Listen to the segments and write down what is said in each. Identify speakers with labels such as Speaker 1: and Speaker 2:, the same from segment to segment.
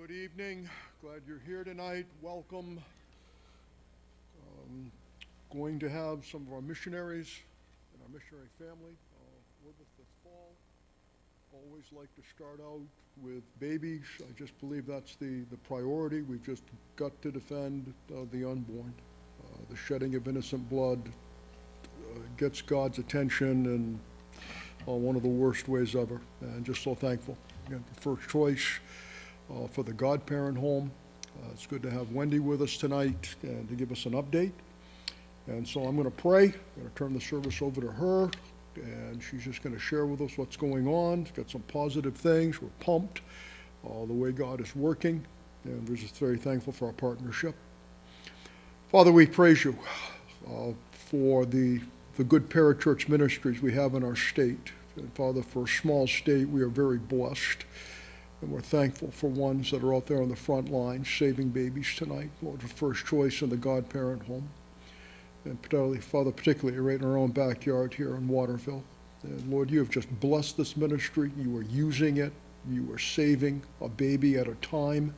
Speaker 1: Good evening. Glad you're here tonight. Welcome. Going to have some of our missionaries and our missionary family with us this fall. Always like to start out with babies. I just believe that's the priority. We've just got to defend the unborn. The shedding of innocent blood gets God's attention in one of the worst ways ever. And just so thankful. Again, the first choice for the godparent home. It's good to have Wendy with us tonight and to give us an update. And so I'm going to pray. I'm going to turn the service over to her, and she's just going to share with us what's going on. She's got some positive things. We're pumped the way God is working, and we're just very thankful for our partnership. Father, we praise you for the good parachurch ministries we have in our state. And Father, for a small state, we are very blessed. And we're thankful for ones that are out there on the front line saving babies tonight. Lord, the first choice in the godparent home. And particularly right in our own backyard here in Waterville. And Lord, you have just blessed this ministry. You are using it. You are saving a baby at a time.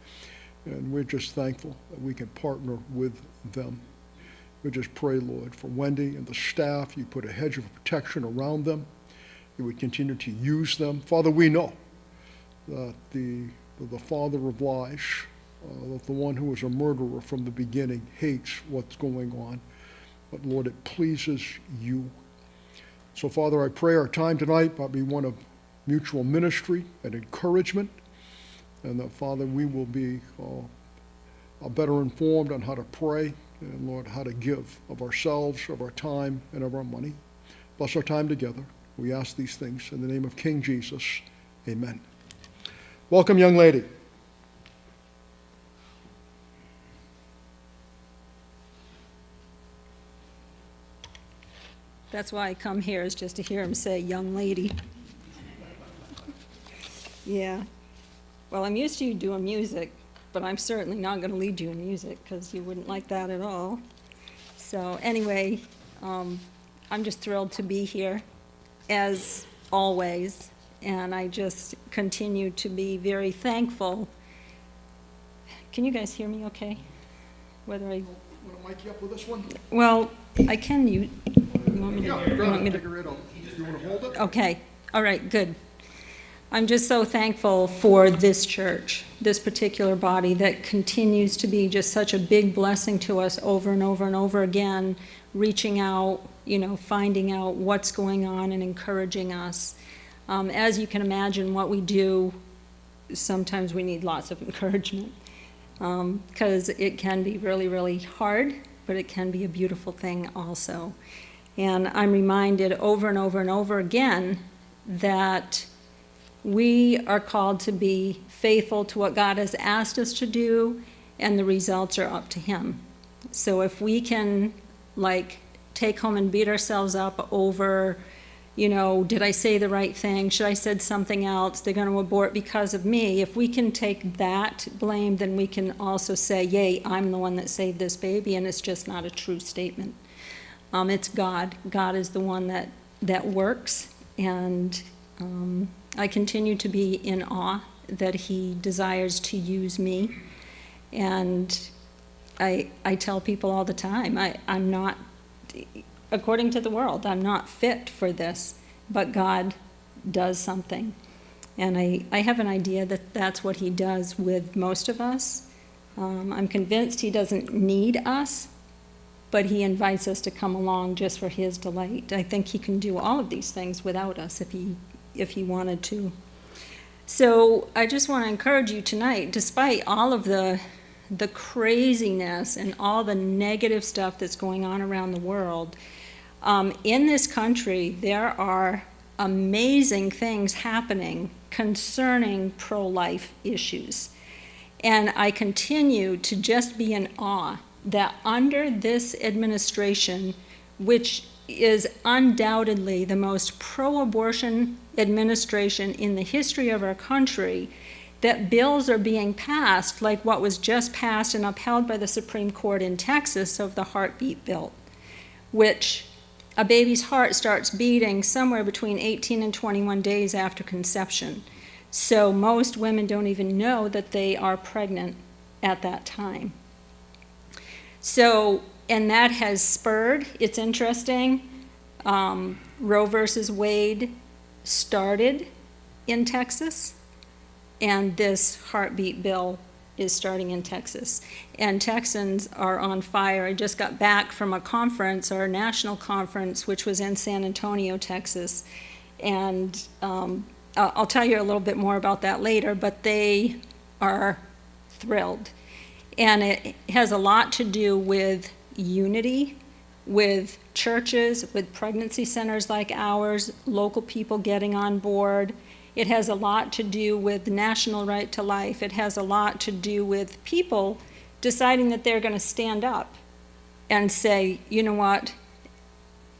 Speaker 1: And we're just thankful that we can partner with them. We just pray, Lord, for Wendy and the staff. You put a hedge of protection around them. You would continue to use them. Father, we know that the father of lies, that the one who is a murderer from the beginning, hates what's going on. But Lord, it pleases you. So Father, I pray our time tonight might be one of mutual ministry and encouragement, and that Father, we will be better informed on how to pray, and Lord, how to give of ourselves, of our time, and of our money. Bless our time together. We ask these things in the name of King Jesus. Amen. Welcome, young lady.
Speaker 2: That's why I come here, is just to hear him say, young lady. Yeah. Well, I'm used to you doing music, but I'm certainly not going to lead you in music because you wouldn't like that at all. So anyway, I'm just thrilled to be here, as always, and I just continue to be very thankful. Can you guys hear me okay? Whether I...
Speaker 1: Want to mic you up with this one?
Speaker 2: Well, I can. You want me to?
Speaker 1: Yeah,
Speaker 2: you want me to?
Speaker 1: You want to hold it?
Speaker 2: Okay. All right. Good. I'm just so thankful for this church, this particular body that continues to be just such a big blessing to us over and over and over again, reaching out, finding out what's going on and encouraging us. As you can imagine, what we do, sometimes we need lots of encouragement. Because it can be really, really hard, but it can be a beautiful thing also. And I'm reminded over and over and over again that we are called to be faithful to what God has asked us to do, and the results are up to Him. So if we can, take home and beat ourselves up over, did I say the right thing? Should I said something else? They're going to abort because of me. If we can take that blame, then we can also say, yay, I'm the one that saved this baby, and it's just not a true statement. It's God. God is the one that works, and I continue to be in awe that He desires to use me. And I tell people all the time, I'm not, according to the world, I'm not fit for this, but God does something. And I have an idea that that's what He does with most of us. I'm convinced He doesn't need us, but He invites us to come along just for His delight. I think He can do all of these things without us if He wanted to. So I just want to encourage you tonight, despite all of the craziness and all the negative stuff that's going on around the world, in this country, there are amazing things happening concerning pro-life issues. And I continue to just be in awe that under this administration, which is undoubtedly the most pro-abortion administration in the history of our country, that bills are being passed like what was just passed and upheld by the Supreme Court in Texas of the heartbeat bill, which a baby's heart starts beating somewhere between 18 and 21 days after conception. So most women don't even know that they are pregnant at that time. So, and that has spurred, it's interesting, Roe versus Wade started in Texas, and this heartbeat bill is starting in Texas. And Texans are on fire. I just got back from a conference, our national conference, which was in San Antonio, Texas. And I'll tell you a little bit more about that later, but they are thrilled. And it has a lot to do with unity, with churches, with pregnancy centers like ours, local people getting on board. It has a lot to do with the national right to life. It has a lot to do with people deciding that they're going to stand up and say, you know what,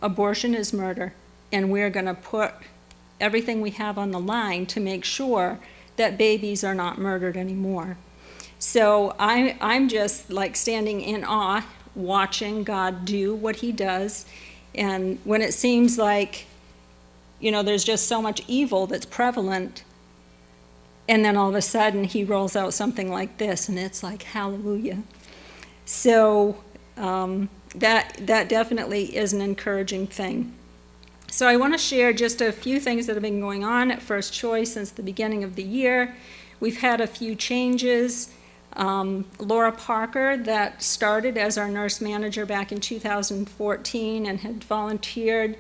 Speaker 2: abortion is murder, and we're going to put everything we have on the line to make sure that babies are not murdered anymore. So I'm just like standing in awe, watching God do what he does. And when it seems like, you know, there's just so much evil that's prevalent, and then all of a sudden he rolls out something like this, and it's like, hallelujah. So that definitely is an encouraging thing. So I want to share just a few things that have been going on at First Choice since the beginning of the year. We've had a few changes. Laura Parker, that started as our nurse manager back in 2014 and had volunteered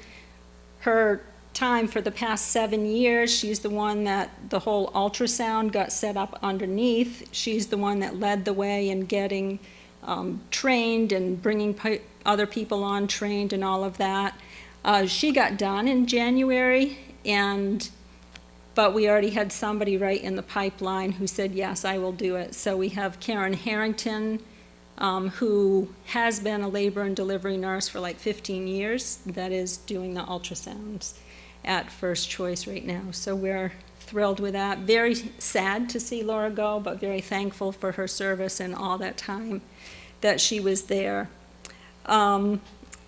Speaker 2: her time for the past 7 years. She's the one that the whole ultrasound got set up underneath. She's the one that led the way in getting trained and bringing other people on trained and all of that. She got done in January, but we already had somebody right in the pipeline who said, yes, I will do it. So we have Karen Harrington, who has been a labor and delivery nurse for like 15 years, that is doing the ultrasounds at First Choice right now. So we're thrilled with that. Very sad to see Laura go, but very thankful for her service and all that time that she was there.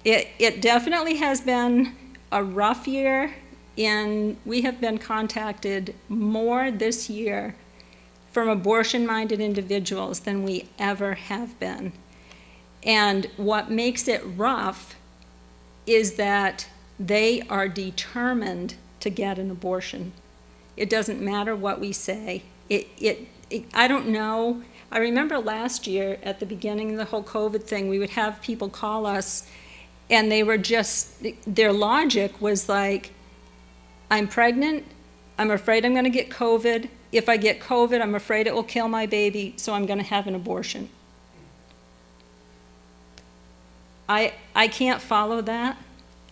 Speaker 2: It definitely has been a rough year, and we have been contacted more this year from abortion-minded individuals than we ever have been. And what makes it rough is that they are determined to get an abortion. It doesn't matter what we say. I don't know. I remember last year at the beginning of the whole COVID thing, we would have people call us, and they were just, their logic was like, I'm pregnant, I'm afraid I'm going to get COVID. If I get COVID, I'm afraid it will kill my baby, so I'm going to have an abortion. I can't follow that.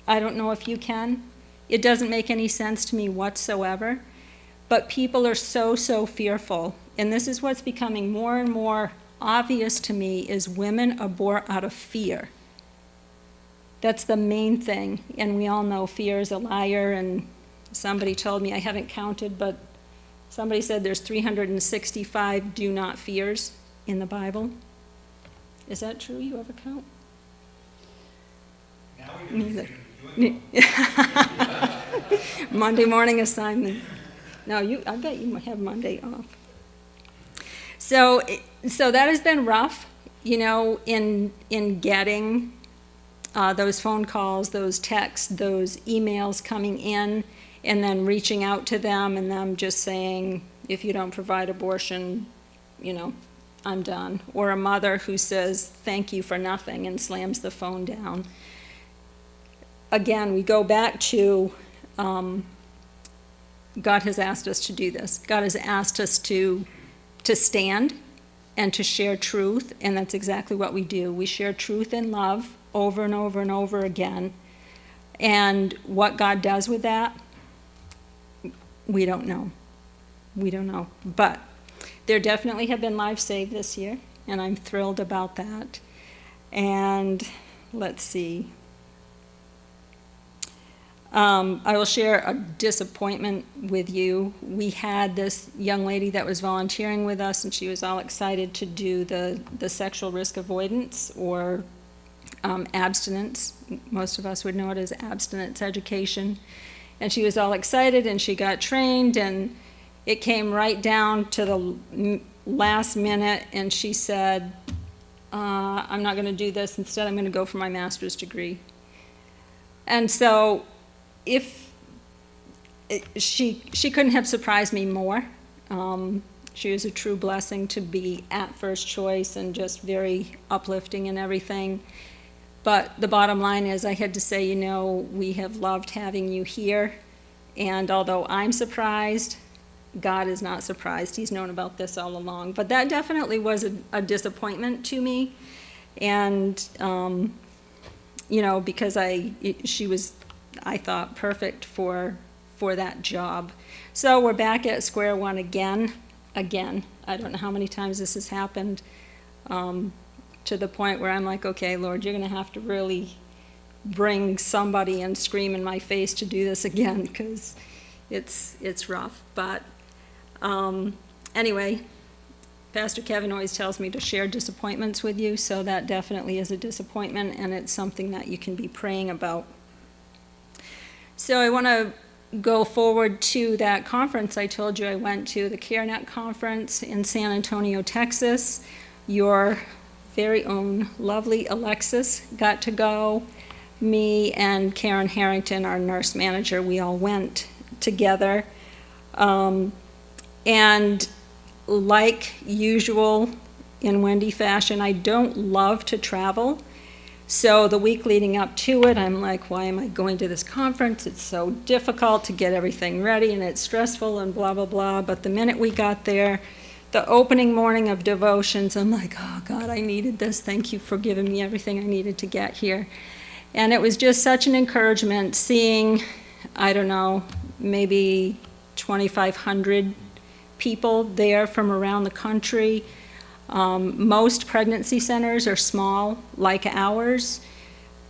Speaker 2: I don't know if you can. It doesn't make any sense to me whatsoever. But people are so fearful. And this is what's becoming more and more obvious to me, is women abort out of fear. That's the main thing. And we all know fear is a liar. And somebody told me, I haven't counted, but somebody said there's 365 do not fears in the Bible. Is that true? You ever count? Neither. Monday morning assignment. No, I bet you have Monday off. So that has been rough, you know, in getting those phone calls, those texts, those emails coming in, and then reaching out to them and them just saying, if you don't provide abortion, you know, I'm done. Or a mother who says, thank you for nothing, and slams the phone down. Again, we go back to God has asked us to do this. God has asked us to stand and to share truth, and that's exactly what we do. We share truth and love over and over and over again. And what God does with that, we don't know. We don't know. But there definitely have been lives saved this year, and I'm thrilled about that. And let's see. I will share a disappointment with you. We had this young lady that was volunteering with us, and she was all excited to do the sexual risk avoidance, or abstinence. Most of us would know it as abstinence education. And she was all excited, and she got trained, and It came right down to the last minute, and she said, I'm not going to do this. Instead, I'm going to go for my master's degree. And so she couldn't have surprised me more. She was a true blessing to be at First Choice and just very uplifting and everything. But the bottom line is I had to say, we have loved having you here. And although I'm surprised, God is not surprised. He's known about this all along. But that definitely was a disappointment to me. And, because she was, I thought, perfect for that job. So we're back at square one again. I don't know how many times this has happened, to the point where I'm like, okay, Lord, you're going to have to really bring somebody and scream in my face to do this again, because it's rough. But anyway, Pastor Kevin always tells me to share disappointments with you, so that definitely is a disappointment, and it's something that you can be praying about. So I want to go forward to that conference I told you I went to, the CareNet conference in San Antonio, Texas. Your very own lovely Alexis got to go. Me and Karen Harrington, our nurse manager, we all went together. And like usual in Wendy fashion, I don't love to travel. So the week leading up to it, I'm like, why am I going to this conference? It's so difficult to get everything ready, and it's stressful and blah, blah, blah. But the minute we got there, the opening morning of devotions, I'm like, oh, God, I needed this. Thank you for giving me everything I needed to get here. And it was just such an encouragement seeing, I don't know, maybe 2,500 people there from around the country. Most pregnancy centers are small, like ours.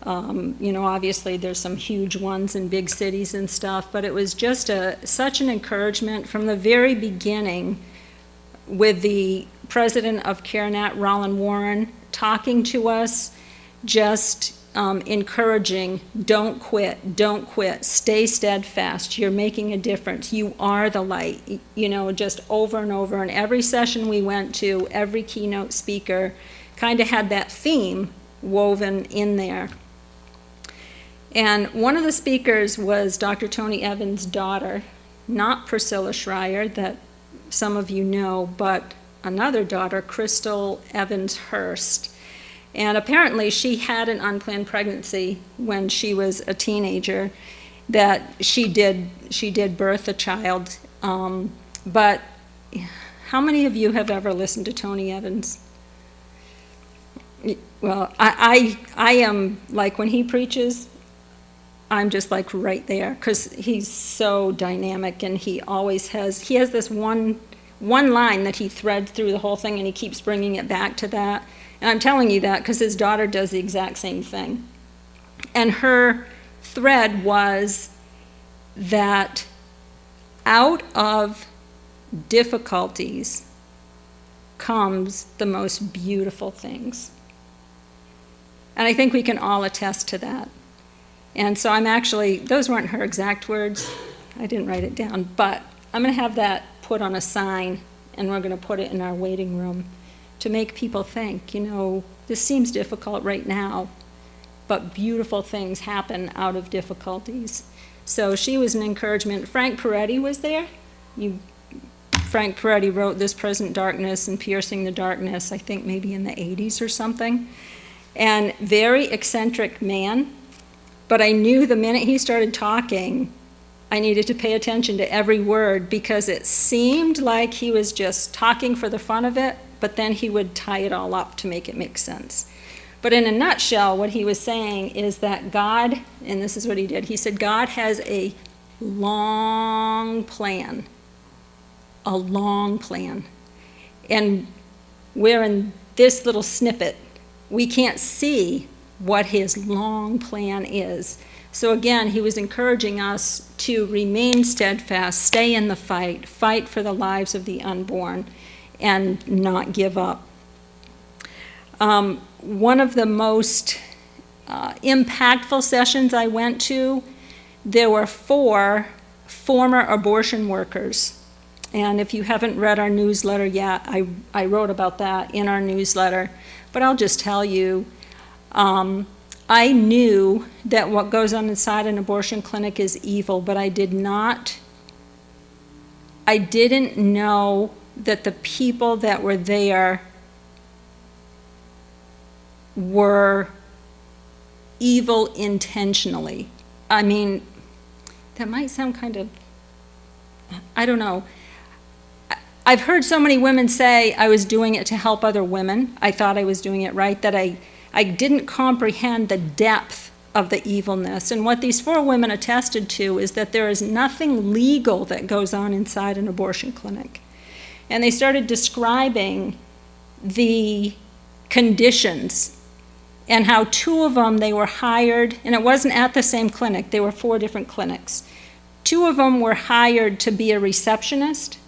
Speaker 2: Obviously there's some huge ones in big cities and stuff, but it was just such an encouragement from the very beginning, with the president of CareNet, Roland Warren, talking to us, just encouraging, don't quit, stay steadfast, you're making a difference, you are the light, just over and over. And every session we went to, every keynote speaker kind of had that theme woven in there. And one of the speakers was Dr. Tony Evans' daughter, not Priscilla Schreier, that some of you know, but another daughter, Crystal Evans Hurst. And apparently she had an unplanned pregnancy when she was a teenager, that she did birth a child. But how many of you have ever listened to Tony Evans? Well, I am, like, when he preaches, I'm just like right there, because he's so dynamic, and he has this one line that he threads through the whole thing, and he keeps bringing it back to that. And I'm telling you that because his daughter does the exact same thing. And her thread was that out of difficulties comes the most beautiful things. And I think we can all attest to that. And so those weren't her exact words. I didn't write it down, but I'm going to have that put on a sign, and we're going to put it in our waiting room to make people think, this seems difficult right now, but beautiful things happen out of difficulties. So she was an encouragement. Frank Peretti was there. Frank Peretti wrote This Present Darkness and Piercing the Darkness, I think maybe in the 80s or something. And very eccentric man, but I knew the minute he started talking, I needed to pay attention to every word, because it seemed like he was just talking for the fun of it, but then he would tie it all up to make it make sense. But in a nutshell, what he was saying is that God, and this is what he did, he said God has a long plan. And we're in this little snippet. We can't see what his long plan is. So again, he was encouraging us to remain steadfast, stay in the fight for the lives of the unborn, and not give up. One of the most impactful sessions I went to, there were 4 former abortion workers And if you haven't read our newsletter yet, I wrote about that in our newsletter. But I'll just tell you, I knew that what goes on inside an abortion clinic is evil, but I didn't know that the people that were there were evil intentionally. I mean, that might sound kind of, I don't know. I've heard so many women say I was doing it to help other women. I thought I was doing it right, that I didn't comprehend the depth of the evilness. And what these 4 women attested to is that there is nothing legal that goes on inside an abortion clinic. And they started describing the conditions and how 2 of them, they were hired, and it wasn't at the same clinic, they were 4 different clinics. 2 of them were hired to be a receptionist,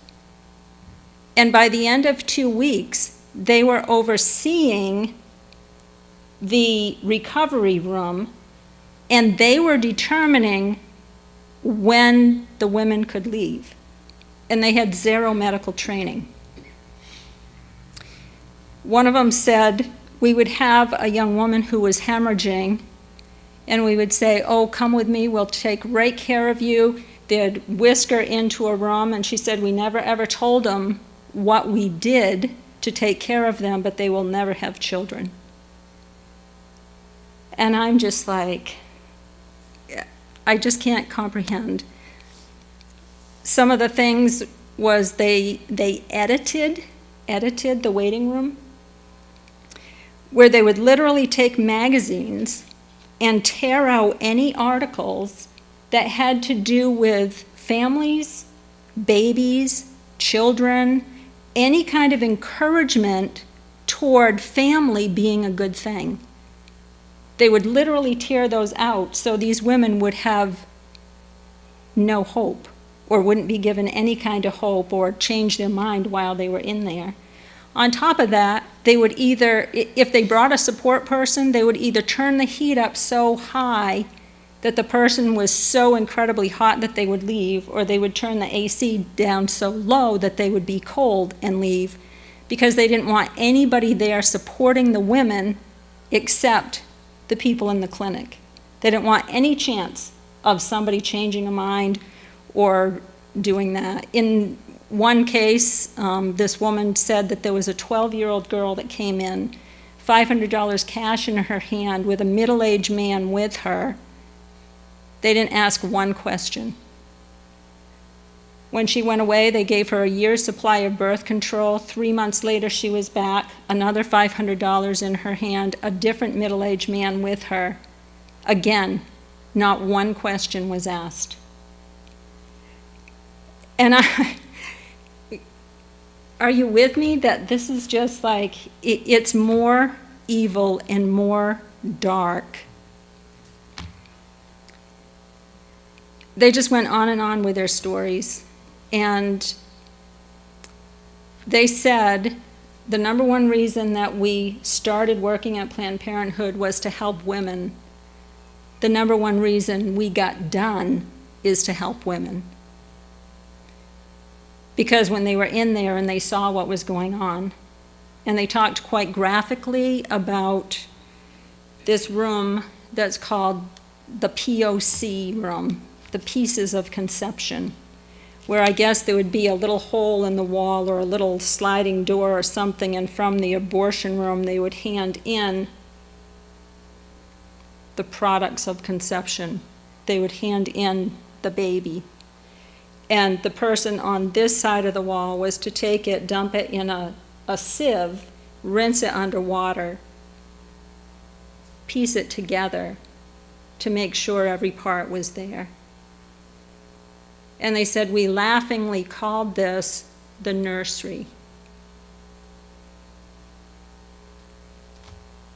Speaker 2: and by the end of 2 weeks, they were overseeing the recovery room, and they were determining when the women could leave. And they had 0 medical training. One of them said, we would have a young woman who was hemorrhaging, and we would say, oh, come with me, we'll take great care of you. They'd whisk her into a room, and she said, we never ever told them what we did to take care of them, but they will never have children. And I'm just like, I just can't comprehend. Some of the things was they edited the waiting room, where they would literally take magazines and tear out any articles that had to do with families, babies, children, any kind of encouragement toward family being a good thing. They would literally tear those out so these women would have no hope, or wouldn't be given any kind of hope, or change their mind while they were in there. On top of that, they would either, if they brought a support person, they would either turn the heat up so high that the person was so incredibly hot that they would leave, or they would turn the AC down so low that they would be cold and leave, because they didn't want anybody there supporting the women except the people in the clinic. They didn't want any chance of somebody changing a mind or doing that. In one case, this woman said that there was a 12-year-old girl that came in, $500 cash in her hand with a middle-aged man with her. They didn't ask one question. When she went away, they gave her a year's supply of birth control. 3 months later, she was back, another $500 in her hand, a different middle-aged man with her. Again, not one question was asked. And are you with me that this is just like, it's more evil and more dark? They just went on and on with their stories. And they said the number one reason that we started working at Planned Parenthood was to help women. The number one reason we got done is to help women. Because when they were in there and they saw what was going on, and they talked quite graphically about this room that's called the POC room, the pieces of conception, where I guess there would be a little hole in the wall or a little sliding door or something, and from the abortion room they would hand in the products of conception. They would hand in the baby. And the person on this side of the wall was to take it, dump it in a sieve, rinse it under water, piece it together to make sure every part was there. And they said we laughingly called this the nursery.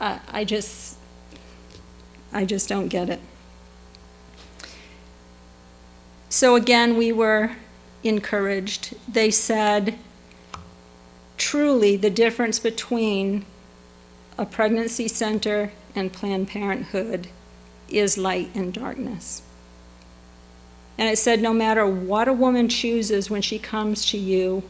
Speaker 2: I just don't get it. So again, we were encouraged. They said, truly, the difference between a pregnancy center and Planned Parenthood is light and darkness. And it said, no matter what a woman chooses when she comes to you,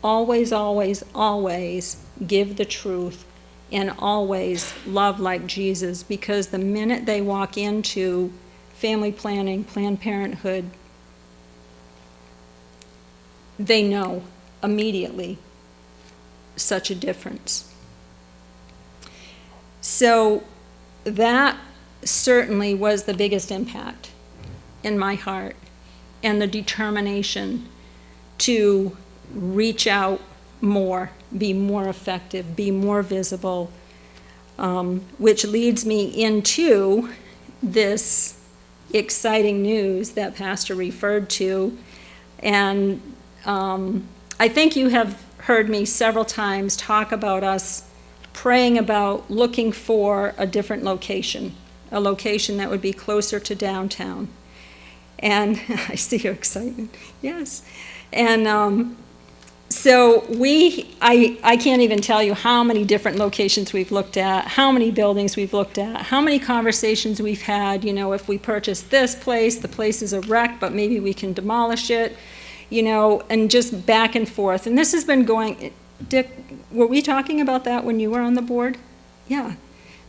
Speaker 2: always, always, always give the truth and always love like Jesus, because the minute they walk into family planning, Planned Parenthood, they know immediately such a difference. So that certainly was the biggest impact in my heart, and the determination to reach out more, be more effective, be more visible, which leads me into this exciting news that Pastor referred to. And I think you have heard me several times talk about us praying about looking for a different location, a location that would be closer to downtown. And I see your excitement, yes. And so I can't even tell you how many different locations we've looked at, how many buildings we've looked at, how many conversations we've had. You know, if we purchase this place, the place is a wreck, but maybe we can demolish it, you know, and just back and forth. And this has been going, Dick, were we talking about that when you were on the board? Yeah.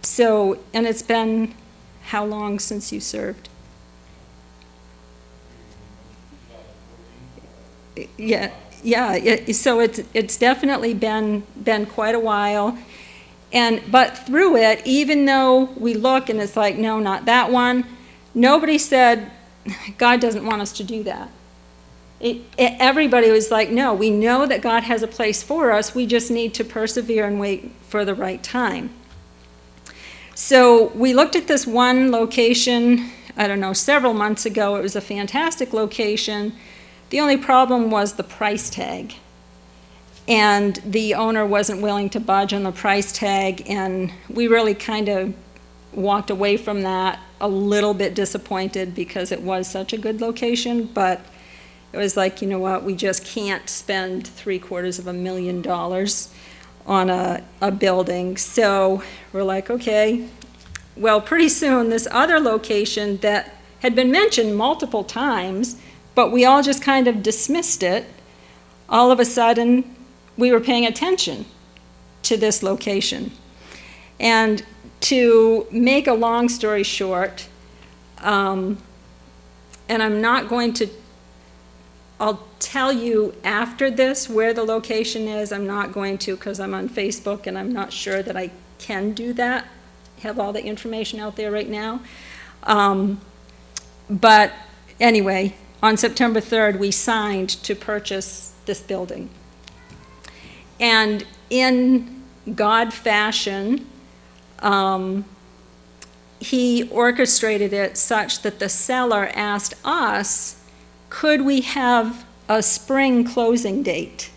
Speaker 2: So, and it's been how long since you served? Yeah. So it's definitely been quite a while, but through it, even though we look and it's like, no, not that one, nobody said God doesn't want us to do that. Everybody was like, no, we know that God has a place for us. We just need to persevere and wait for the right time. So we looked at this one location, I don't know, several months ago. It was a fantastic location. The only problem was the price tag. And the owner wasn't willing to budge on the price tag, and we really kind of walked away from that a little bit disappointed, because it was such a good location, but it was like, you know what, we just can't spend $750,000 on a building. So we're like, okay, well, pretty soon this other location that had been mentioned multiple times, but we all just kind of dismissed it, all of a sudden we were paying attention to this location. And to make a long story short, and I'm not going to, I'll tell you after this where the location is. I'm not going to, because I'm on Facebook and I'm not sure that I can do that, have all the information out there right now. But anyway, on September 3rd, we signed to purchase this building. And in God fashion, he orchestrated it such that the seller asked us, could we have a spring closing date?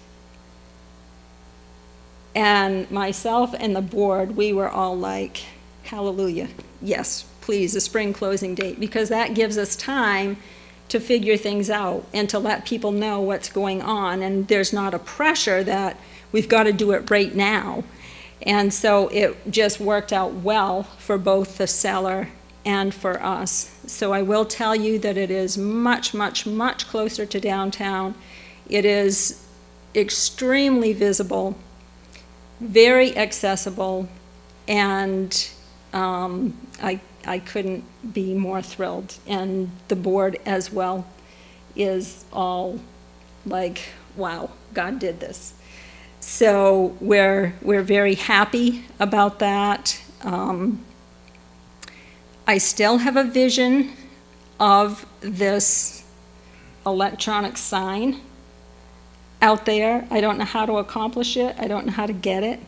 Speaker 2: And myself and the board, we were all like, hallelujah, yes, please, a spring closing date, because that gives us time to figure things out and to let people know what's going on, and there's not a pressure that we've got to do it right now. And so it just worked out well for both the seller and for us. So I will tell you that it is much, much, much closer to downtown. It is extremely visible, very accessible, and I couldn't be more thrilled. And the board as well is all like, wow, God did this. So we're very happy about that. I still have a vision of this electronic sign out there. I don't know how to accomplish it. I don't know how to get it.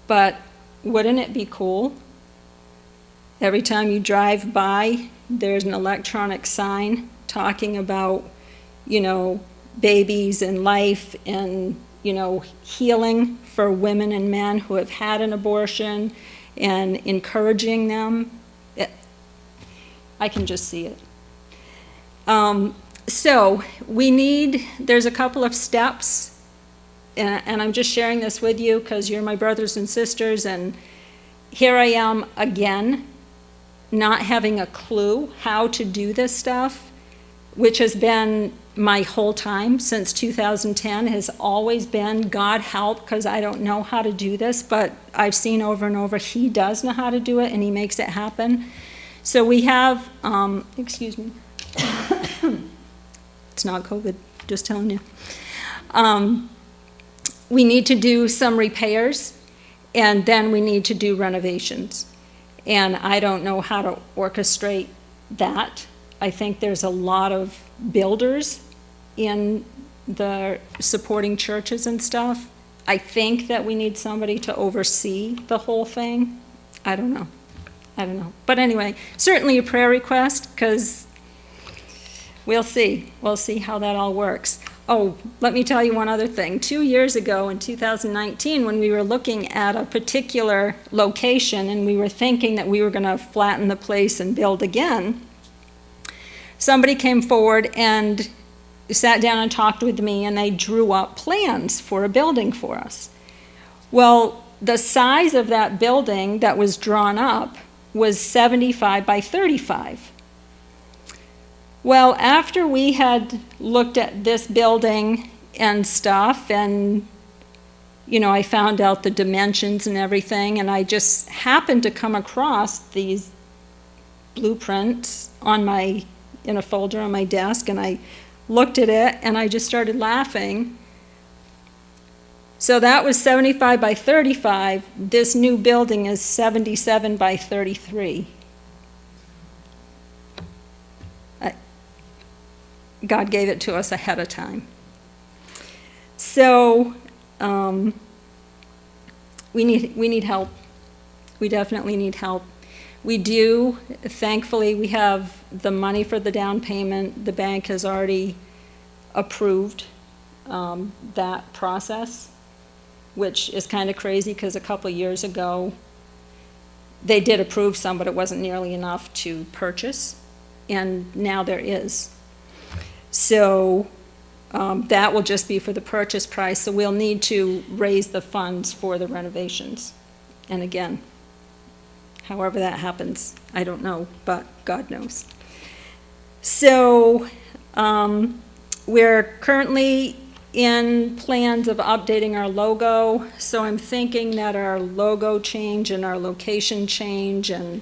Speaker 2: But wouldn't it be cool? Every time you drive by, there's an electronic sign talking about, you know, babies and life and, you know, healing for women and men who have had an abortion and encouraging them. I can just see it. So there's a couple of steps, and I'm just sharing this with you because you're my brothers and sisters, and here I am again, not having a clue how to do this stuff, which has been my whole time since 2010, has always been, God help, because I don't know how to do this, but I've seen over and over, he does know how to do it, and he makes it happen. So we have, excuse me, it's not COVID, just telling you. We need to do some repairs, and then we need to do renovations. And I don't know how to orchestrate that. I think there's a lot of builders in the supporting churches and stuff. I think that we need somebody to oversee the whole thing. I don't know. But anyway, certainly a prayer request, because we'll see. We'll see how that all works. Oh, let me tell you one other thing. 2 years ago in 2019, when we were looking at a particular location and we were thinking that we were going to flatten the place and build again, somebody came forward and sat down and talked with me, and they drew up plans for a building for us. Well, the size of that building that was drawn up was 75 by 35. Well, after we had looked at this building and stuff, and, you know, I found out the dimensions and everything, and I just happened to come across these blueprints in a folder on my desk, and I looked at it, and I just started laughing. So that was 75 by 35. This new building is 77 by 33. God gave it to us ahead of time. So we need help. We definitely need help. We do. Thankfully, we have the money for the down payment. The bank has already approved that process, which is kind of crazy because a couple years ago they did approve some, but it wasn't nearly enough to purchase, and now there is. So that will just be for the purchase price, so we'll need to raise the funds for the renovations. And again, however that happens, I don't know, but God knows. So we're currently in plans of updating our logo, so I'm thinking that our logo change and our location change and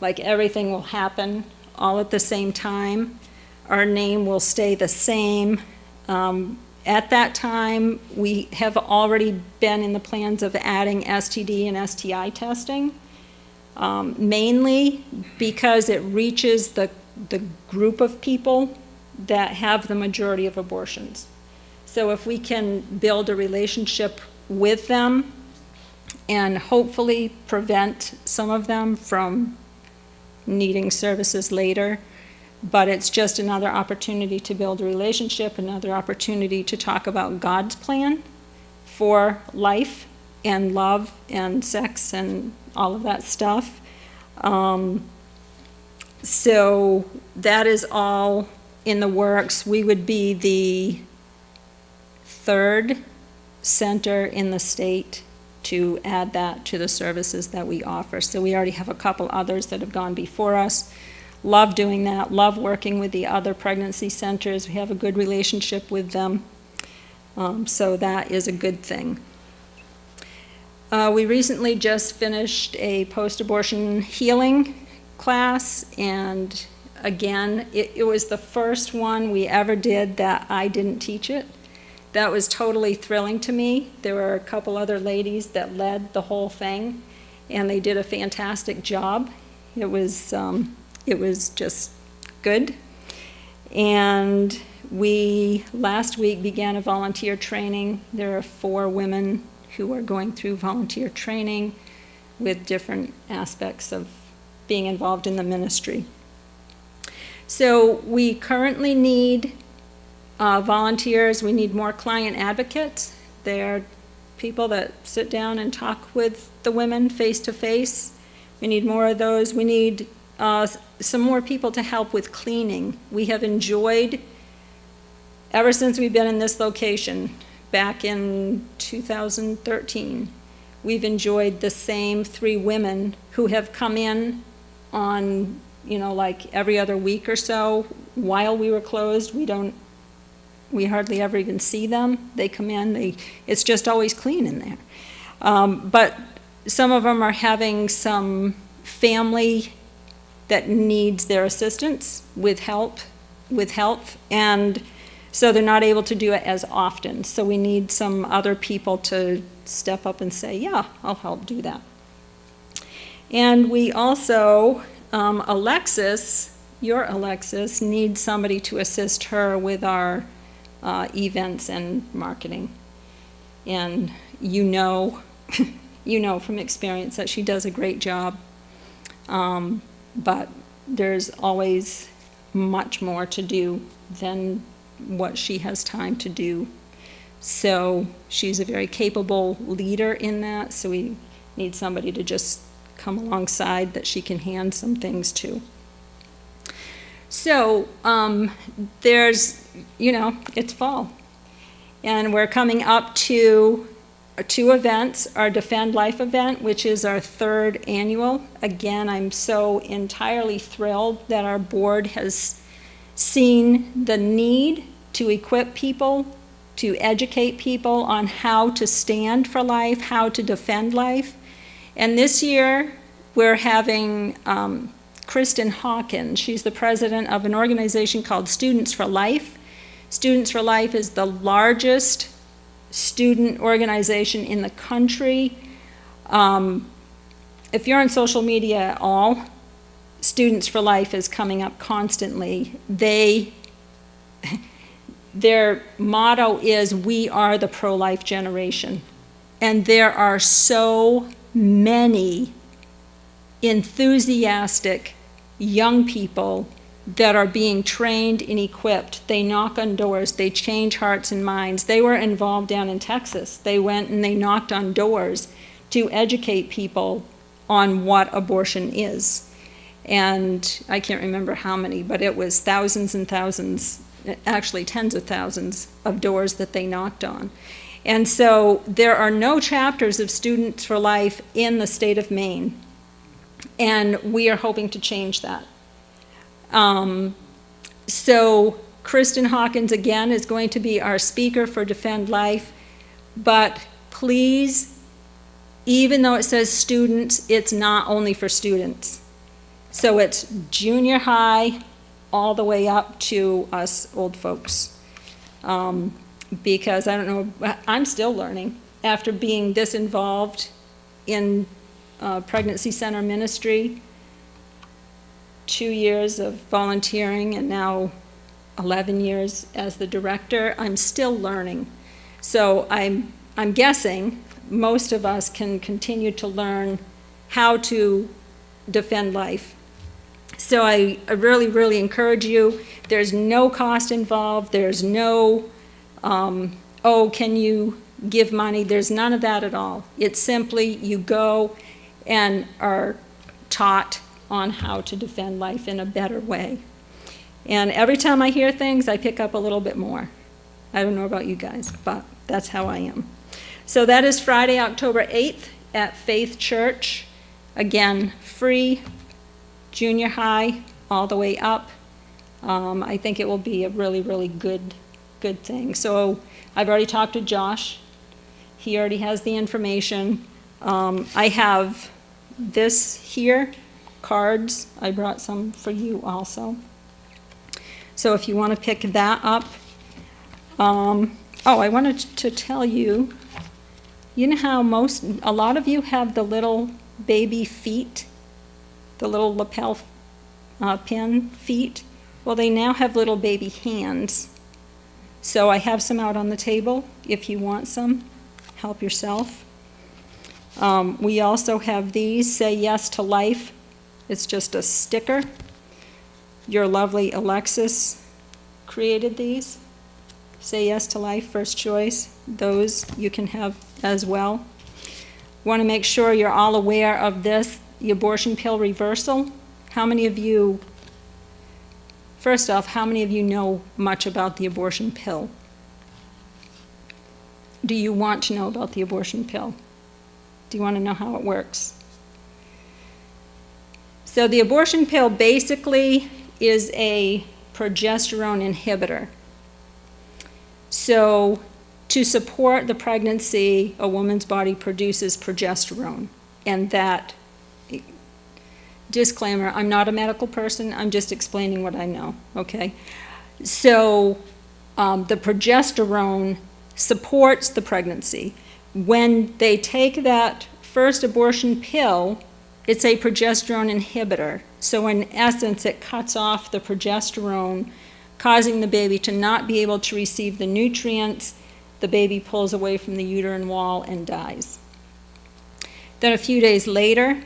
Speaker 2: like everything will happen all at the same time. Our name will stay the same. At that time, we have already been in the plans of adding STD and STI testing, mainly because it reaches the group of people that have the majority of abortions. So if we can build a relationship with them and hopefully prevent some of them from needing services later, but it's just another opportunity to build a relationship, another opportunity to talk about God's plan for life and love and sex and all of that stuff. So that is all in the works. We would be the third center in the state to add that to the services that we offer. So we already have a couple others that have gone before us. Love doing that, love working with the other pregnancy centers. We have a good relationship with them. So that is a good thing. We recently just finished a post-abortion healing class, and again, it was the first one we ever did that I didn't teach it. That was totally thrilling to me. There were a couple other ladies that led the whole thing, and they did a fantastic job. It was just good. And we last week began a volunteer training. There are 4 women who are going through volunteer training with different aspects of being involved in the ministry. So we currently need volunteers. We need more client advocates. They're people that sit down and talk with the women face to face. We need more of those. We need some more people to help with cleaning. We have enjoyed, ever since we've been in this location, back in 2013, we've enjoyed the same 3 women who have come in on like every other week or so. While we were closed, we hardly ever even see them. They come in, it's just always clean in there. But some of them are having some family that needs their assistance with health, and so they're not able to do it as often. So we need some other people to step up and say, yeah, I'll help do that. And we also, your Alexis needs somebody to assist her with our events and marketing. And you know from experience that she does a great job. But there's always much more to do than what she has time to do. So she's a very capable leader in that, so we need somebody to just come alongside that she can hand some things to. So there's, it's fall. And we're coming up to two events, our Defend Life event, which is our 3rd annual. Again, I'm so entirely thrilled that our board has seen the need to equip people, to educate people on how to stand for life, how to defend life. And this year, we're having Kristin Hawkins. She's the president of an organization called Students for Life. Students for Life is the largest student organization in the country. If you're on social media at all, Students for Life is coming up constantly. Their motto is, we are the pro-life generation. And there are so many enthusiastic young people that are being trained and equipped. They knock on doors, they change hearts and minds. They were involved down in Texas. They went and they knocked on doors to educate people on what abortion is. And I can't remember how many, but it was thousands and thousands, actually tens of thousands of doors that they knocked on. And so there are no chapters of Students for Life in the state of Maine. And we are hoping to change that. So Kristin Hawkins, again, is going to be our speaker for Defend Life. But please, even though it says students, it's not only for students. So it's junior high all the way up to us old folks. Because I don't know, I'm still learning after being this involved in pregnancy center ministry, 2 years of volunteering, and now 11 years as the director. I'm still learning. So I'm guessing most of us can continue to learn how to defend life. So I really, really encourage you. There's no cost involved. There's no, can you give money? There's none of that at all. It's simply you go and are taught on how to defend life in a better way. And every time I hear things, I pick up a little bit more. I don't know about you guys, but that's how I am. So that is Friday, October 8th at Faith Church. Again, free, junior high, all the way up. I think it will be a really, really good thing. So I've already talked to Josh. He already has the information. I have this here, cards. I brought some for you also. So if you want to pick that up. I wanted to tell you, you know how a lot of you have the little baby feet, the little lapel pin feet? Well, they now have little baby hands. So I have some out on the table if you want some. Help yourself. We also have these, Say Yes to Life. It's just a sticker. Your lovely Alexis created these. Say Yes to Life, first choice. Those you can have as well. Want to make sure you're all aware of this, the abortion pill reversal. How many of you, first off, how many of you know much about the abortion pill? Do you want to know about the abortion pill? Do you want to know how it works? So the abortion pill basically is a progesterone inhibitor. So to support the pregnancy, a woman's body produces progesterone. And that, disclaimer, I'm not a medical person, I'm just explaining what I know, okay? So the progesterone supports the pregnancy. When they take that first abortion pill, it's a progesterone inhibitor. So in essence, it cuts off the progesterone, causing the baby to not be able to receive the nutrients. The baby pulls away from the uterine wall and dies. Then a few days later,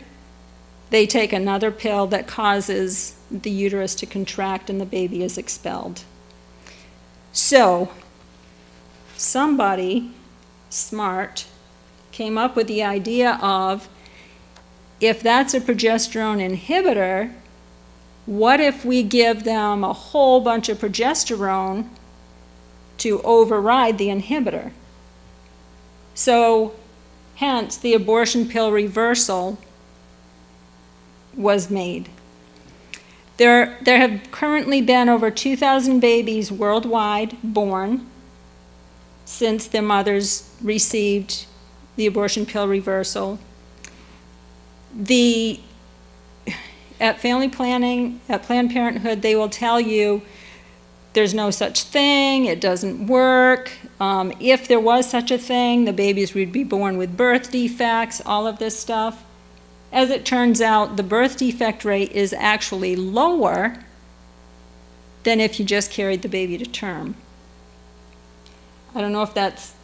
Speaker 2: they take another pill that causes the uterus to contract and the baby is expelled. So somebody smart came up with the idea of, if that's a progesterone inhibitor, what if we give them a whole bunch of progesterone to override the inhibitor? So hence the abortion pill reversal was made. There have currently been over 2,000 babies worldwide born since their mothers received the abortion pill reversal. At family planning, at Planned Parenthood, they will tell you there's no such thing, it doesn't work. If there was such a thing, the babies would be born with birth defects, all of this stuff. As it turns out, the birth defect rate is actually lower than if you just carried the baby to term. I don't know if that's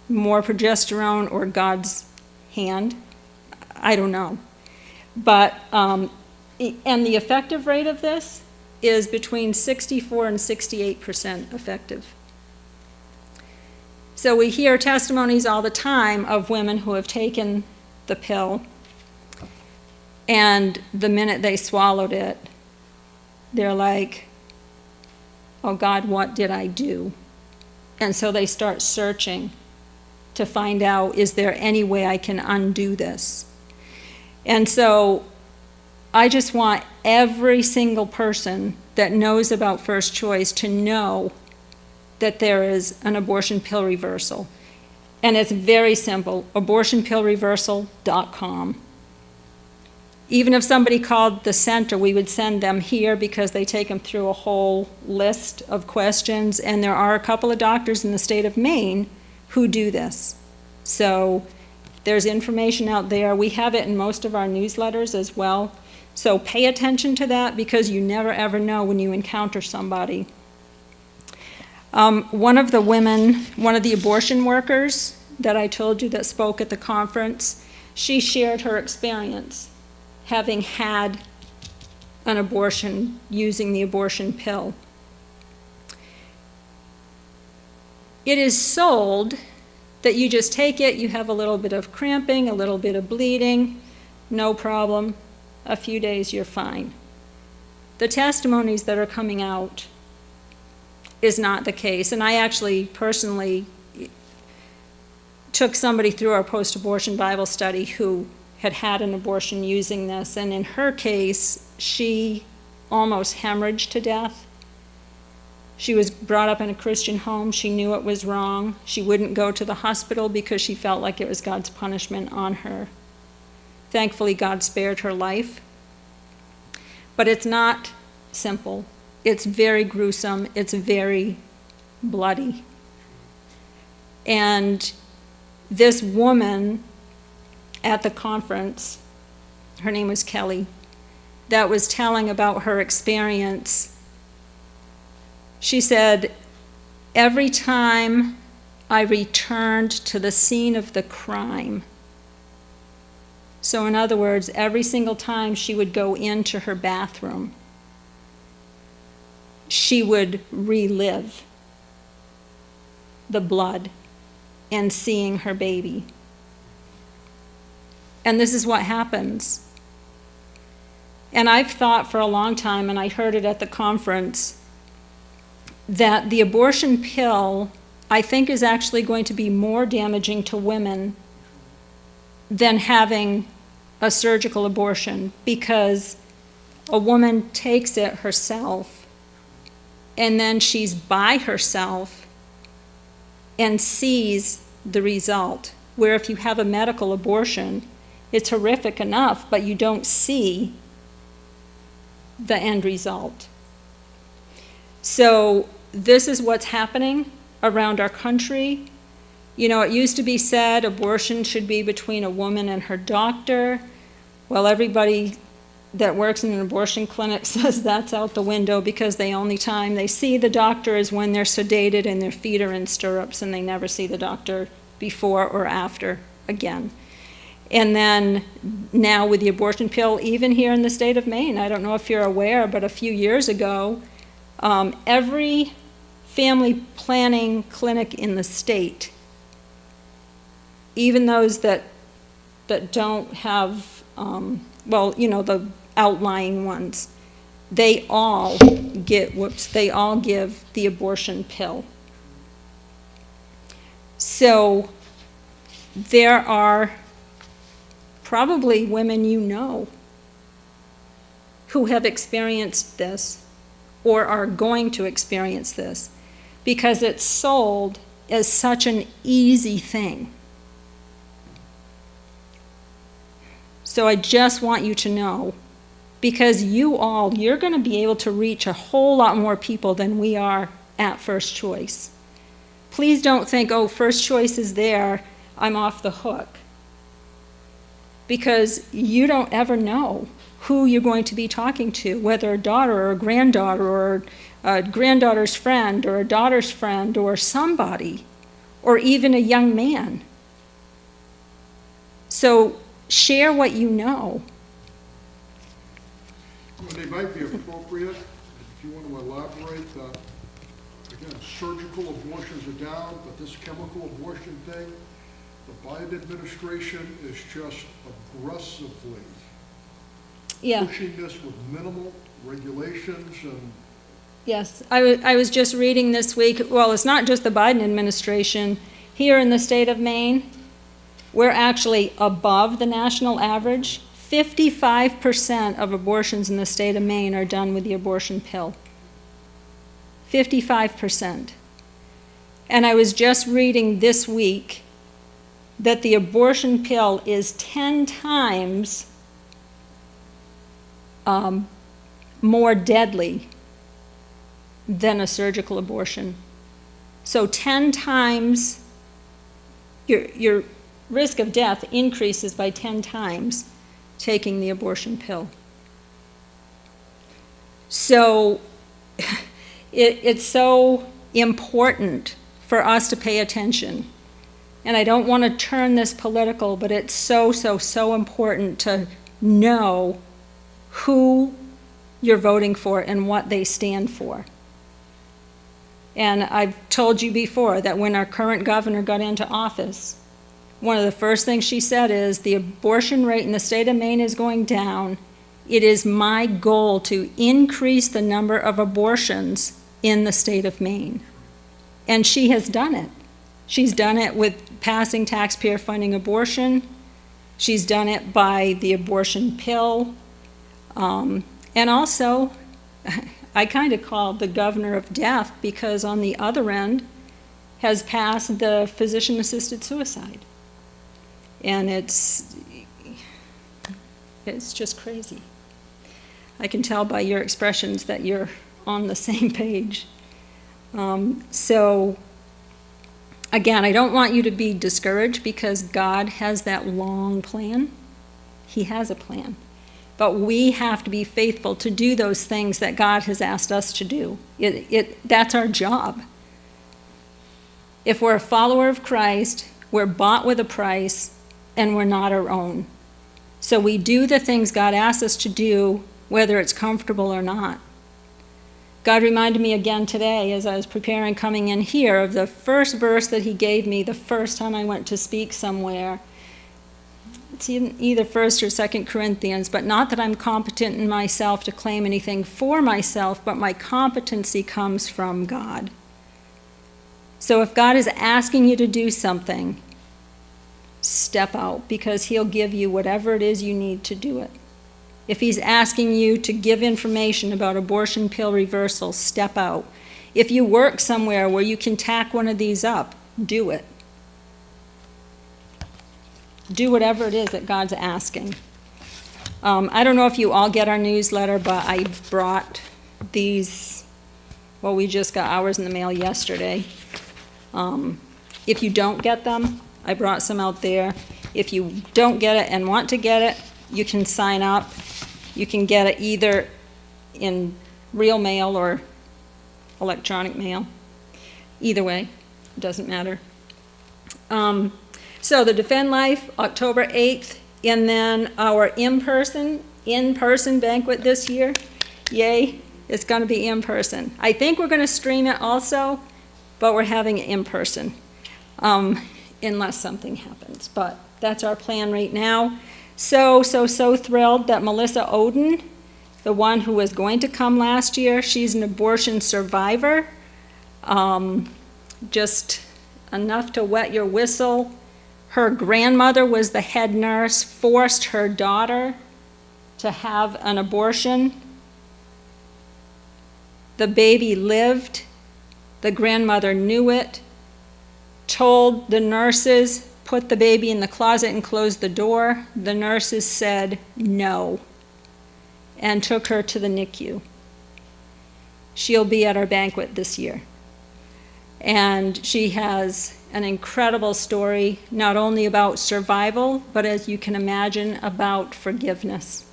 Speaker 2: more progesterone or God's hand. I don't know. But, and the effective rate of this is between 64 and 68% effective. So we hear testimonies all the time of women who have taken the pill, and the minute they swallowed it, they're like, oh God, what did I do? And so they start searching to find out, is there any way I can undo this? And so I just want every single person that knows about First Choice to know that there is an abortion pill reversal. And it's very simple, abortionpillreversal.com. Even if somebody called the center, we would send them here because they take them through a whole list of questions, and there are a couple of doctors in the state of Maine who do this. So there's information out there. We have it in most of our newsletters as well. So pay attention to that, because you never ever know when you encounter somebody. One of the abortion workers that I told you that spoke at the conference, she shared her experience having had an abortion using the abortion pill. It is sold that you just take it, you have a little bit of cramping, a little bit of bleeding, no problem. A few days, you're fine. The testimonies that are coming out is not the case. And I actually personally took somebody through our post-abortion Bible study who had an abortion using this, and in her case, she almost hemorrhaged to death. She was brought up in a Christian home. She knew it was wrong. She wouldn't go to the hospital because she felt like it was God's punishment on her. Thankfully, God spared her life. But it's not simple. It's very gruesome. It's very bloody. And this woman at the conference, her name was Kelly, that was telling about her experience. She said, every time I returned to the scene of the crime, so in other words, every single time she would go into her bathroom, she would relive the blood and seeing her baby. And this is what happens. And I've thought for a long time, and I heard it at the conference, that the abortion pill, I think, is actually going to be more damaging to women than having a surgical abortion, because a woman takes it herself, and then she's by herself and sees the result. Where if you have a medical abortion, it's horrific enough, but you don't see the end result. So this is what's happening around our country. You know, it used to be said abortion should be between a woman and her doctor. Well, everybody that works in an abortion clinic says that's out the window, because the only time they see the doctor is when they're sedated and their feet are in stirrups, and they never see the doctor before or after again. And then now with the abortion pill, even here in the state of Maine, I don't know if you're aware, but a few years ago, every family planning clinic in the state, even those that don't have, well, you know, the outlying ones, they all give the abortion pill. So there are probably women you know who have experienced this or are going to experience this, because it's sold as such an easy thing. So I just want you to know, because you're going to be able to reach a whole lot more people than we are at First Choice. Please don't think, oh, First Choice is there, I'm off the hook. Because you don't ever know who you're going to be talking to, whether a daughter or a granddaughter or a granddaughter's friend or a daughter's friend or somebody, or even a young man. So share what you know.
Speaker 1: And they might be appropriate, if you want to elaborate, that, again, surgical abortions are down, but this chemical abortion thing, the Biden administration is just aggressively pushing this with minimal regulations and...
Speaker 2: Yes, I was just reading this week, well, it's not just the Biden administration. Here in the state of Maine, we're actually above the national average. 55% of abortions in the state of Maine are done with the abortion pill. 55%. And I was just reading this week that the abortion pill is 10 times more deadly than a surgical abortion. So 10 times, your risk of death increases by 10 times taking the abortion pill. So it's so important for us to pay attention. And I don't want to turn this political, but it's so important to know who you're voting for and what they stand for. And I've told you before that when our current governor got into office, one of the first things she said is, the abortion rate in the state of Maine is going down. It is my goal to increase the number of abortions in the state of Maine. And she has done it. She's done it with passing taxpayer funding abortion. She's done it by the abortion pill. And also, I kind of call the governor of death, because on the other end has passed the physician-assisted suicide. And it's just crazy. I can tell by your expressions that you're on the same page. So again, I don't want you to be discouraged, because God has that long plan. He has a plan. But we have to be faithful to do those things that God has asked us to do. That's our job. If we're a follower of Christ, we're bought with a price, and we're not our own. So we do the things God asks us to do, whether it's comfortable or not. God reminded me again today, as I was preparing coming in here, of the first verse that he gave me the first time I went to speak somewhere. It's either 1st or 2nd Corinthians, but not that I'm competent in myself to claim anything for myself, but my competency comes from God. So if God is asking you to do something, step out, because he'll give you whatever it is you need to do it. If he's asking you to give information about abortion pill reversal, step out. If you work somewhere where you can tack one of these up, do it. Do whatever it is that God's asking. I don't know if you all get our newsletter, but I brought these, well, we just got ours in the mail yesterday. If you don't get them, I brought some out there. If you don't get it and want to get it, you can sign up. You can get it either in real mail or electronic mail. Either way, it doesn't matter. So the Defend Life, October 8th, and then our in-person banquet this year. Yay, it's gonna be in-person. I think we're gonna stream it also, but we're having it in-person, unless something happens. But that's our plan right now. So thrilled that Melissa Oden, the one who was going to come last year, she's an abortion survivor. Just enough to wet your whistle. Her grandmother was the head nurse, forced her daughter to have an abortion. The baby lived. The grandmother knew it, told the nurses, put the baby in the closet and closed the door. The nurses said no and took her to the NICU. She'll be at our banquet this year. And she has an incredible story, not only about survival, but as you can imagine, about forgiveness.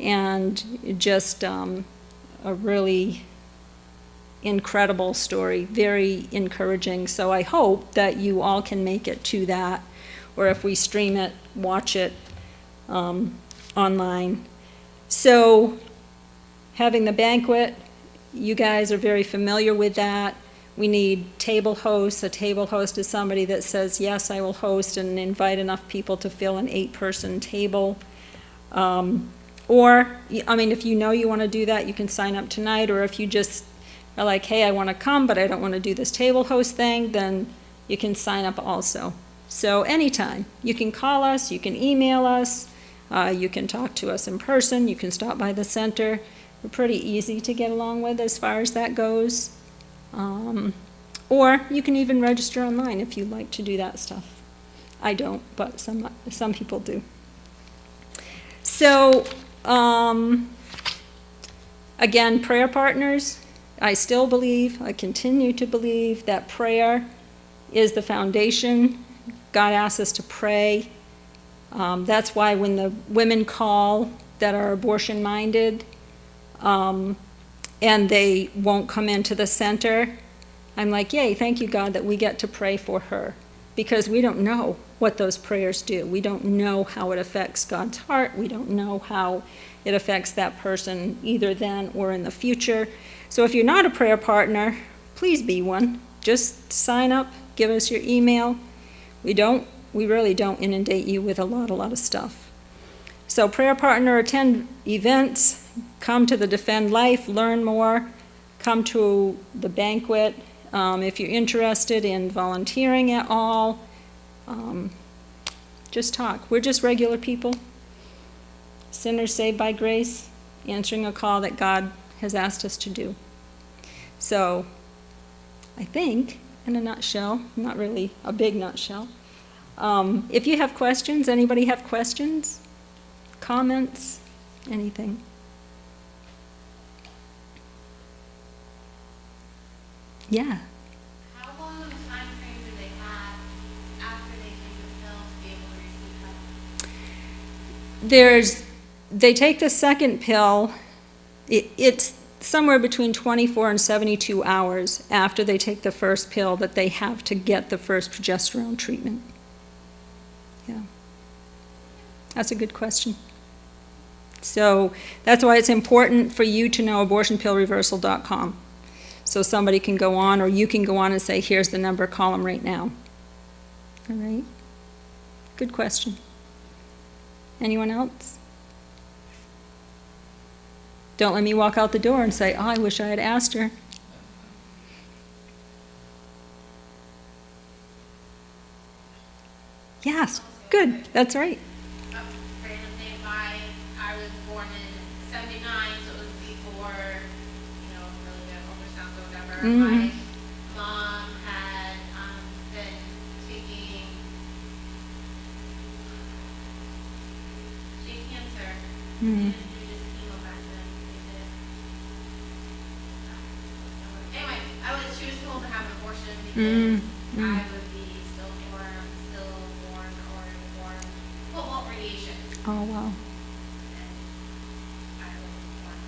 Speaker 2: And just a really incredible story, very encouraging. So I hope that you all can make it to that, or if we stream it, watch it online. So having the banquet, you guys are very familiar with that. We need table hosts. A table host is somebody that says, yes, I will host and invite enough people to fill an 8-person table. Or, I mean, if you know you want to do that, you can sign up tonight, or if you just are like, hey, I want to come, but I don't want to do this table host thing, then you can sign up also. So anytime, you can call us, you can email us, you can talk to us in person, you can stop by the center. We're pretty easy to get along with as far as that goes. Or you can even register online if you'd like to do that stuff. I don't, but some people do. So, again, prayer partners, I still believe, I continue to believe that prayer is the foundation. God asks us to pray. That's why when the women call that are abortion-minded, and they won't come into the center, I'm like, yay, thank you, God, that we get to pray for her. Because we don't know what those prayers do. We don't know how it affects God's heart. We don't know how it affects that person either then or in the future. So if you're not a prayer partner, please be one. Just sign up, give us your email. We really don't inundate you with a lot of stuff. So prayer partner, attend events, come to the Defend Life, learn more, come to the banquet. If you're interested in volunteering at all, just talk. We're just regular people, sinners saved by grace, answering a call that God has asked us to do. So I think, in a nutshell, not really a big nutshell, if you have questions, anybody have questions, comments, anything? Yeah.
Speaker 3: How long of a time frame do they have after they take the pill to be able to receive coverage?
Speaker 2: They take the second pill, it's somewhere between 24 and 72 hours after they take the first pill that they have to get the first progesterone treatment. Yeah. That's a good question. So that's why it's important for you to know abortionpillreversal.com. So somebody can go on, or you can go on and say, here's the number, call them right now. All right? Good question. Anyone else? Don't let me walk out the door and say, oh, I wish I had asked her. Yes, good, that's right.
Speaker 3: Randomly, if I I was born in '79, so it was before, really the ultrasounds or whatever.
Speaker 2: Mhm.
Speaker 3: My mom had, been taking, she had cancer. They
Speaker 2: Mm.
Speaker 3: didn't do just chemo back then, they did. Anyway, she was told to have an abortion because I would be stillborn, or born, cobalt radiation.
Speaker 2: Oh, wow.
Speaker 3: And I was born.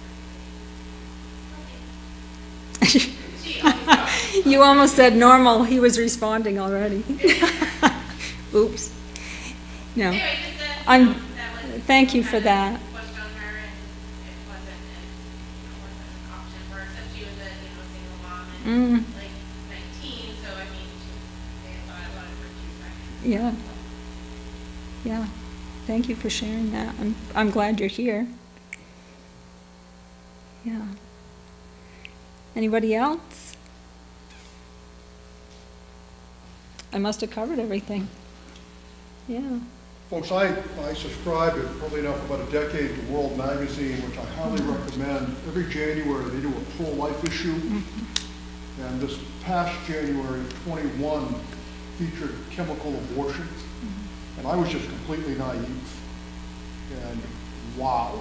Speaker 3: Okay. She always thought.
Speaker 2: You almost said normal. He was responding already. Oops. No.
Speaker 3: Anyway, just
Speaker 2: I'm-
Speaker 3: that was.
Speaker 2: thank you for that.
Speaker 3: Pushed on her, and it wasn't an option for her, except she was a, single mom and like 19, so I mean, they thought I wanted her to choose.
Speaker 2: Yeah. Yeah. Thank you for sharing that. I'm glad you're here. Yeah. Anybody else? I must have covered everything. Yeah.
Speaker 1: Folks, I subscribe to, probably now for about a decade, to World Magazine, which I highly recommend. Every January, they do a pro-life issue. And this past January, 21, featured chemical abortion. And I was just completely naive. And wow.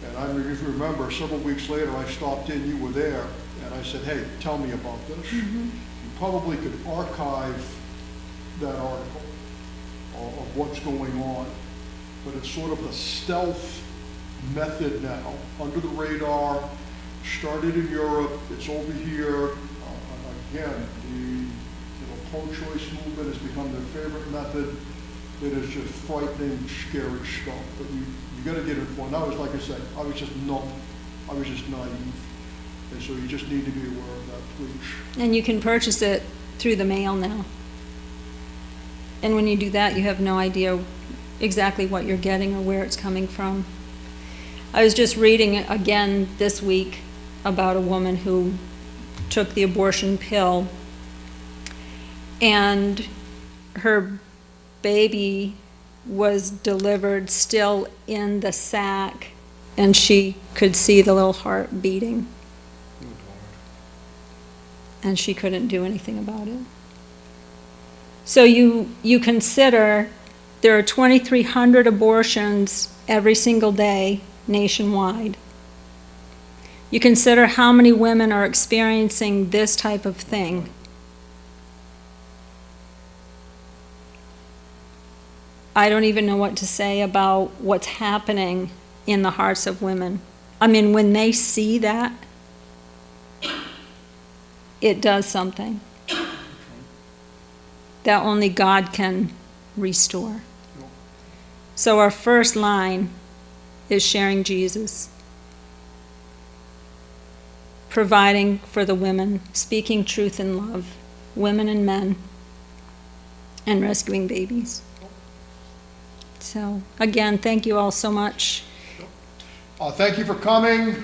Speaker 1: And I mean, if you remember, several weeks later, I stopped in, you were there, and I said, hey, tell me about this. You probably could archive that article of what's going on, but it's sort of a stealth method now, under the radar, started in Europe, it's over here. Again, the pro-choice movement has become their favorite method. It is just frightening, scary stuff, but you gotta get informed. I was, like I said, I was just numb, I was just naive, and so you just need to be aware of that, please.
Speaker 2: And you can purchase it through the mail now. And when you do that, you have no idea exactly what you're getting or where it's coming from. I was just reading again this week about a woman who took the abortion pill, and her baby was delivered still in the sack, and she could see the little heart beating. And she couldn't do anything about it. So you consider there are 2,300 abortions every single day nationwide. You consider how many women are experiencing this type of thing. I don't even know what to say about what's happening in the hearts of women. I mean, when they see that, it does something that only God can restore. So our first line is sharing Jesus, providing for the women, speaking truth in love, women and men, and rescuing babies. So again, thank you all so much.
Speaker 1: Thank you for coming.